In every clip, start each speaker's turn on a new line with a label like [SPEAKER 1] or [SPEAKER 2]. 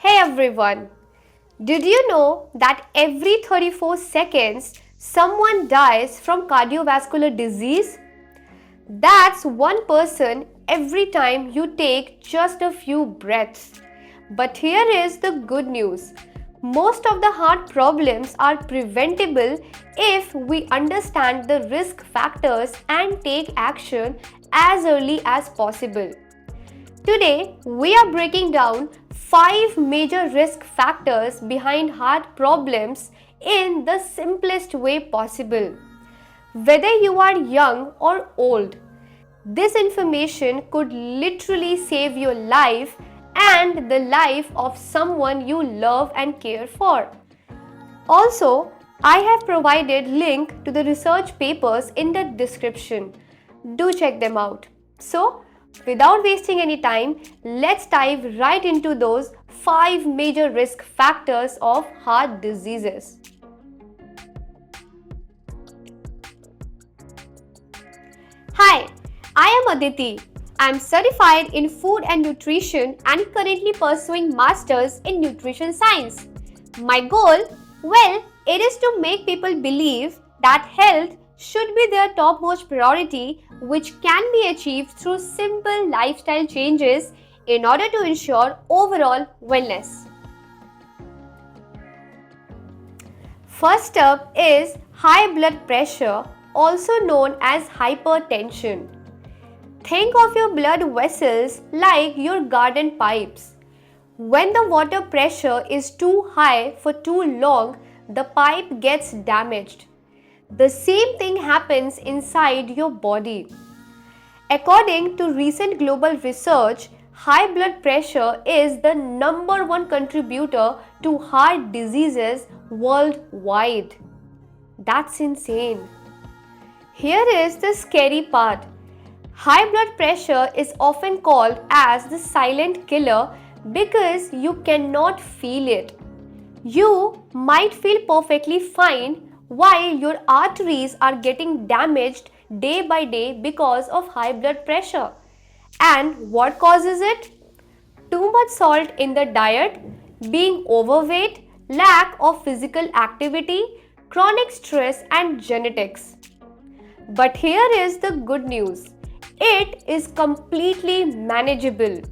[SPEAKER 1] Hey everyone! Did you know that every 34 seconds someone dies from cardiovascular disease? That's one person every time you take just a few breaths. But here is the good news. Most of the heart problems are preventable if we understand the risk factors and take action as early as possible. Today, we are breaking down 5 major risk factors behind heart problems in the simplest way possible. Whether you are young or old, this information could literally save your life and the life of someone you love and care for. Also, I have provided link to the research papers in the description. Do check them out. So, without wasting any time, let's dive right into those 5 major risk factors of heart diseases. Hi, I am Aditi. I am certified in food and nutrition and currently pursuing masters in nutrition science. My goal? Well, it is to make people believe that health should be their topmost priority, which can be achieved through simple lifestyle changes in order to ensure overall wellness. First up is high blood pressure, also known as hypertension. Think of your blood vessels like your garden pipes. When the water pressure is too high for too long, the pipe gets damaged. The same thing happens inside your body. According to recent global research, high blood pressure is the number one contributor to heart diseases worldwide. That's insane. Here is the scary part. High blood pressure is often called as the silent killer because you cannot feel it. You might feel perfectly fine while your arteries are getting damaged day by day because of high blood pressure. And what causes it? Too much salt in the diet, being overweight, lack of physical activity, chronic stress, and genetics. But here is the good news. It is completely manageable.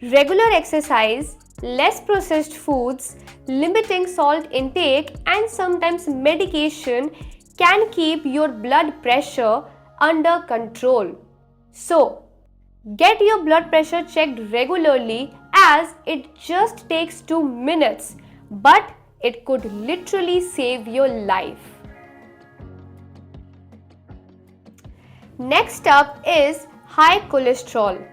[SPEAKER 1] Regular exercise, less processed foods, limiting salt intake, and sometimes medication can keep your blood pressure under control. So, get your blood pressure checked regularly as it just takes 2 minutes, but it could literally save your life. Next up is high cholesterol.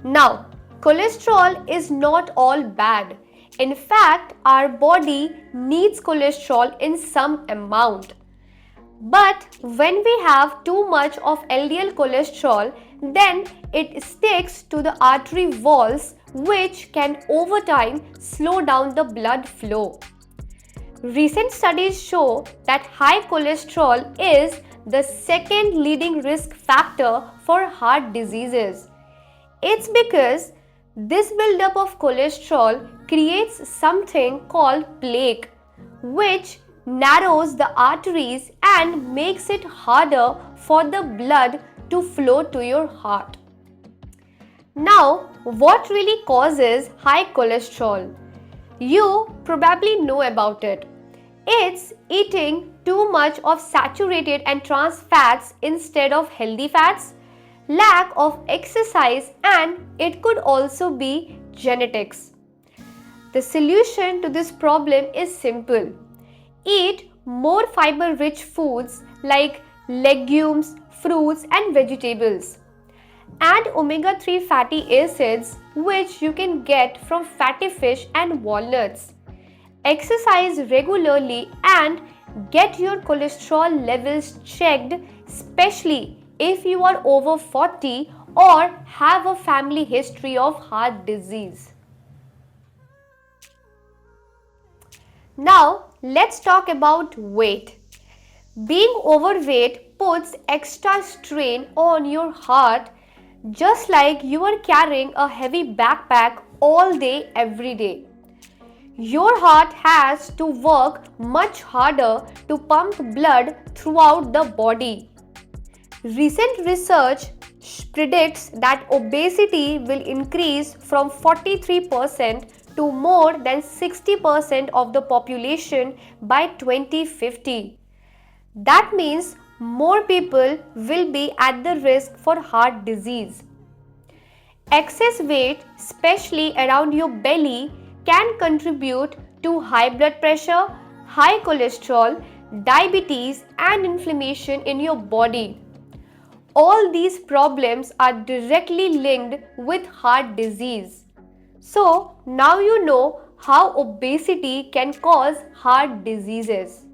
[SPEAKER 1] Now, cholesterol is not all bad. In fact, our body needs cholesterol in some amount. But when we have too much of LDL cholesterol, then it sticks to the artery walls, which can over time slow down the blood flow. Recent studies show that high cholesterol is the second leading risk factor for heart diseases. It's because this buildup of cholesterol creates something called plaque, which narrows the arteries and makes it harder for the blood to flow to your heart. Now, what really causes high cholesterol? You probably know about it. It's eating too much of saturated and trans fats instead of healthy fats, lack of exercise, and it could also be genetics. The solution to this problem is simple. Eat more fiber-rich foods like legumes, fruits, and vegetables. Add omega-3 fatty acids, which you can get from fatty fish and walnuts. Exercise regularly and get your cholesterol levels checked, especially if you are over 40 or have a family history of heart disease. Now, let's talk about weight. Being overweight puts extra strain on your heart, just like you are carrying a heavy backpack all day, every day. Your heart has to work much harder to pump blood throughout the body. Recent research predicts that obesity will increase from 43% to more than 60% of the population by 2050. That means more people will be at the risk for heart disease. Excess weight, especially around your belly, can contribute to high blood pressure, high cholesterol, diabetes, and inflammation in your body. All these problems are directly linked with heart disease. So, now you know how obesity can cause heart diseases.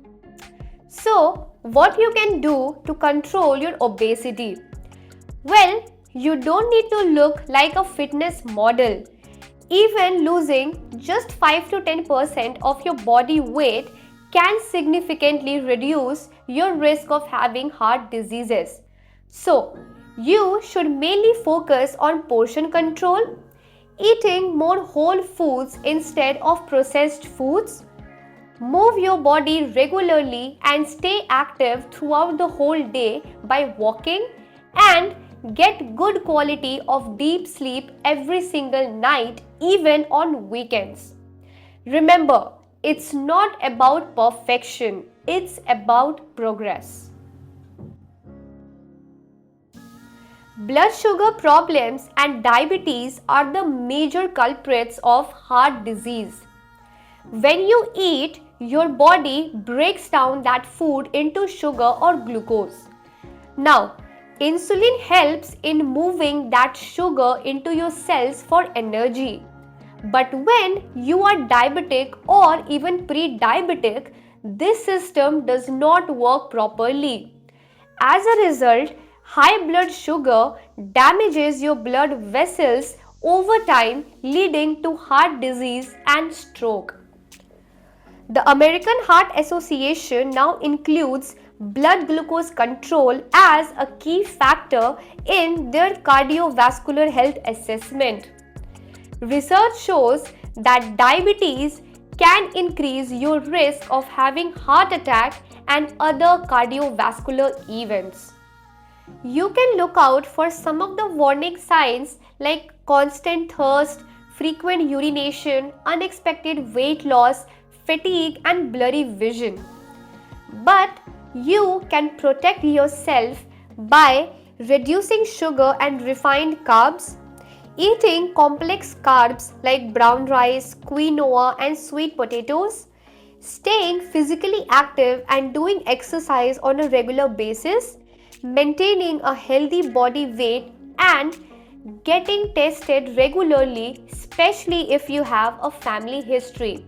[SPEAKER 1] So, what you can do to control your obesity? Well, you don't need to look like a fitness model. Even losing just 5 to 10% of your body weight can significantly reduce your risk of having heart diseases. So, you should mainly focus on portion control, eating more whole foods instead of processed foods, move your body regularly and stay active throughout the whole day by walking, and get good quality of deep sleep every single night, even on weekends. Remember, it's not about perfection, it's about progress. Blood sugar problems and diabetes are the major culprits of heart disease. When you eat, your body breaks down that food into sugar or glucose. Now, insulin helps in moving that sugar into your cells for energy. But when you are diabetic or even pre-diabetic, this system does not work properly. As a result, high blood sugar damages your blood vessels over time, leading to heart disease and stroke. The American Heart Association now includes blood glucose control as a key factor in their cardiovascular health assessment. Research shows that diabetes can increase your risk of having heart attack and other cardiovascular events. You can look out for some of the warning signs like constant thirst, frequent urination, unexpected weight loss, fatigue, and blurry vision. But you can protect yourself by reducing sugar and refined carbs, eating complex carbs like brown rice, quinoa, and sweet potatoes, staying physically active and doing exercise on a regular basis, maintaining a healthy body weight, and getting tested regularly, especially if you have a family history.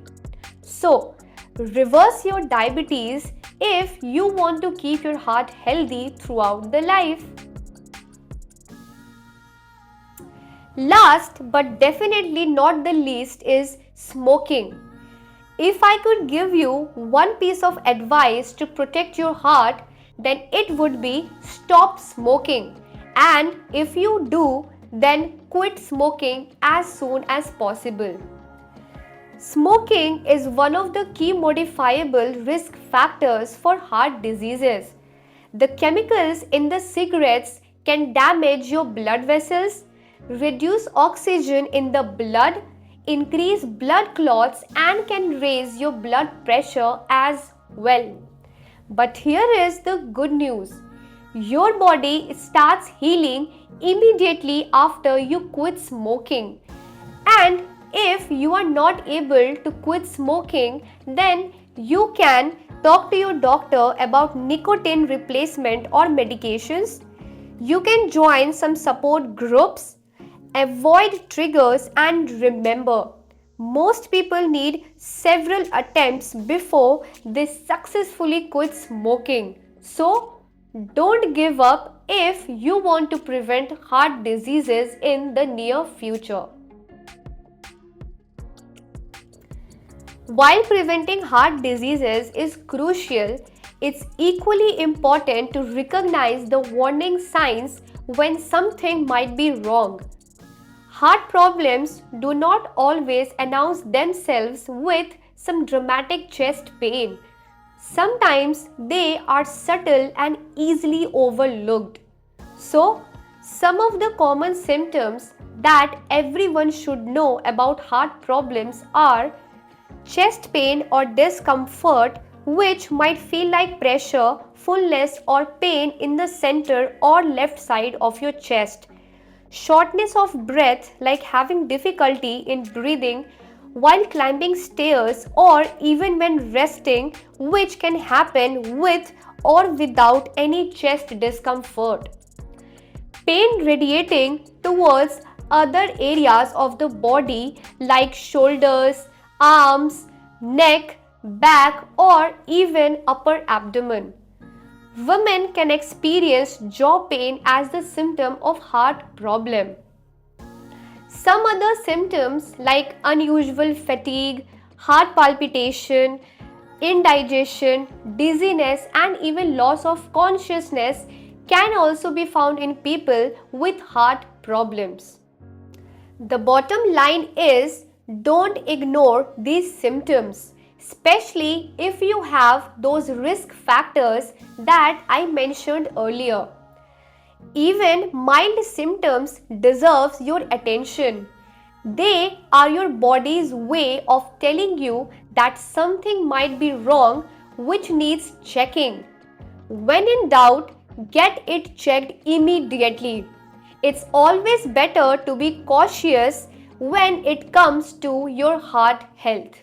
[SPEAKER 1] So, reverse your diabetes if you want to keep your heart healthy throughout the life. Last but definitely not the least is smoking. If I could give you one piece of advice to protect your heart, then it would be stop smoking. And if you do, then quit smoking as soon as possible. Smoking is one of the key modifiable risk factors for heart diseases. The chemicals in the cigarettes can damage your blood vessels, reduce oxygen in the blood, increase blood clots, and can raise your blood pressure as well. But here is the good news. Your body starts healing immediately after you quit smoking. And if you are not able to quit smoking, then you can talk to your doctor about nicotine replacement or medications. You can join some support groups, avoid triggers, and remember, most people need several attempts before they successfully quit smoking. So, don't give up if you want to prevent heart diseases in the near future. While preventing heart diseases is crucial, it's equally important to recognize the warning signs when something might be wrong. Heart problems do not always announce themselves with some dramatic chest pain. Sometimes they are subtle and easily overlooked. So, some of the common symptoms that everyone should know about heart problems are chest pain or discomfort, which might feel like pressure, fullness, or pain in the center or left side of your chest. Shortness of breath, like having difficulty in breathing while climbing stairs or even when resting, which can happen with or without any chest discomfort. Pain radiating towards other areas of the body like shoulders, arms, neck, back, or even upper abdomen. Women can experience jaw pain as the symptom of heart problem. Some other symptoms like unusual fatigue, heart palpitation, indigestion, dizziness, and even loss of consciousness can also be found in people with heart problems. The bottom line is, don't ignore these symptoms, especially if you have those risk factors that I mentioned earlier. Even mild symptoms deserves your attention. They are your body's way of telling you that something might be wrong which needs checking. When in doubt, get it checked immediately. It's always better to be cautious when it comes to your heart health.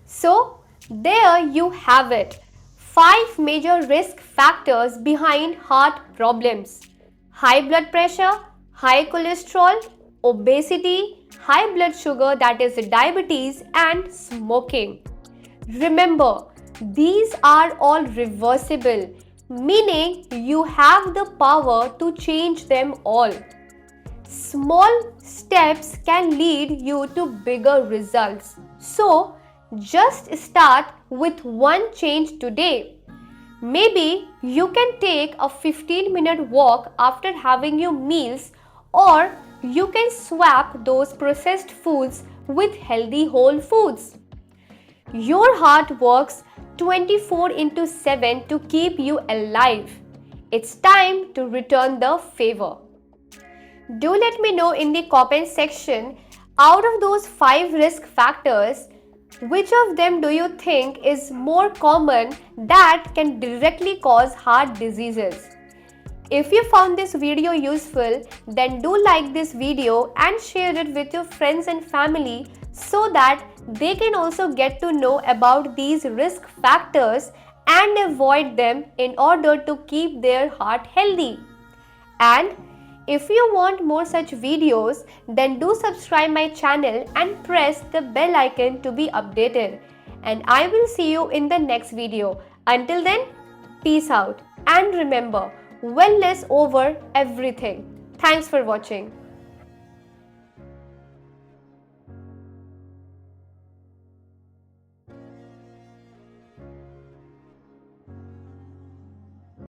[SPEAKER 1] So, there you have it. 5 major risk factors behind heart problems: high blood pressure, high cholesterol, obesity, high blood sugar, that is diabetes, and smoking. Remember, these are all reversible, meaning you have the power to change them all. Small steps can lead you to bigger results. So, just start with one change today. Maybe you can take a 15-minute walk after having your meals, or you can swap those processed foods with healthy whole foods. Your heart works 24/7 to keep you alive. It's time to return the favor. Do let me know in the comment section, out of those 5 risk factors, which of them do you think is more common that can directly cause heart diseases? If you found this video useful, then do like this video and share it with your friends and family so that they can also get to know about these risk factors and avoid them in order to keep their heart healthy. And if you want more such videos, then do subscribe my channel and press the bell icon to be updated. And I will see you in the next video. Until then, peace out. And remember, wellness over everything. Thanks for watching.